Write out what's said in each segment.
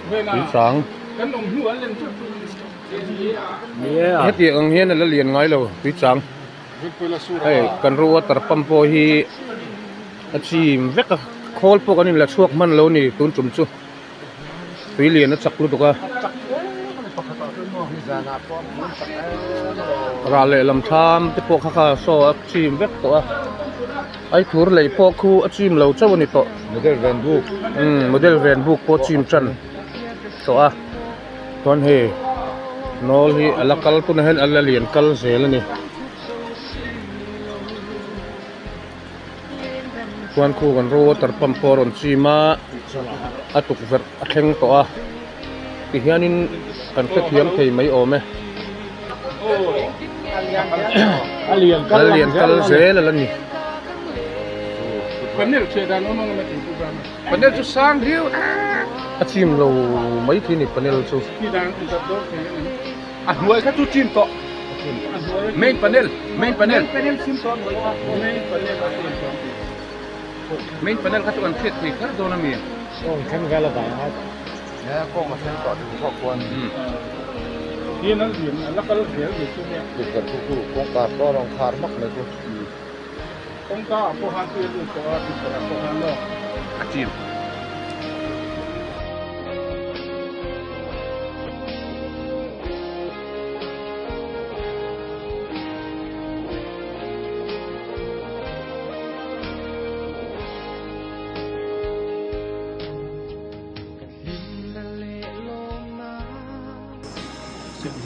Thứ sáng hết tiệc ông hiền là liền ngay rồi thứ sáng hey cần rùa tập pump hi chim vét cái khol po cái này là chuộc man lâu nè tuôn chum chu tuy liền nó chặt luôn được à ra lệ làm tham cái po khá so chim vét to ai thur lấy po khu chim lâu cho này to model van book po chim chân to à tuan he nol hi alakal pun hen alalian kal zel ni tuan khu kan ro tar pam poron chima atuk ver atheng to a ti hianin kan pe thiam thei mai ome alien kal zel la ni panel chedan ono na tin program panel chu sang hiu achim lo mai thi ni panel chu ki dan tu do ke a huai kha chu chim to main panel sim to main panel kha chu an khet thi kha do na mi kan gala ba haเนี่ยกล้องมาเส้นต่อดูครอบครัว ที่นั้นเห็นแล้วก็เสียอยู่ช่วงนี้ ติดกันทุกๆโครงการก็รองคาร์มักเลยทุก ต้องก็พวกฮันเตียนตัวติดกับพวกฮันเนาะ achim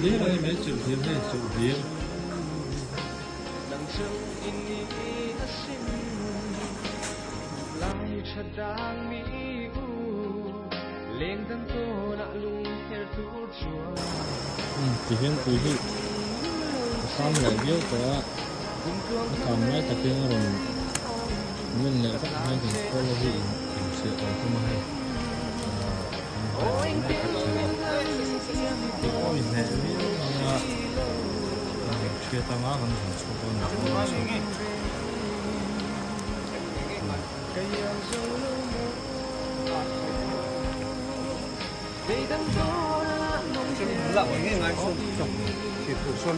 Liêm hay mấy chục liêm hay chục liêm chỉ hiện tùy đi xong lại biết có còn mấy tập tiếng rồi nguyên liệu các hai thì có là gì hình sự ở không hay mình này chia tay má còn số con lặng nghe ngay xuân chỉ thủ xuân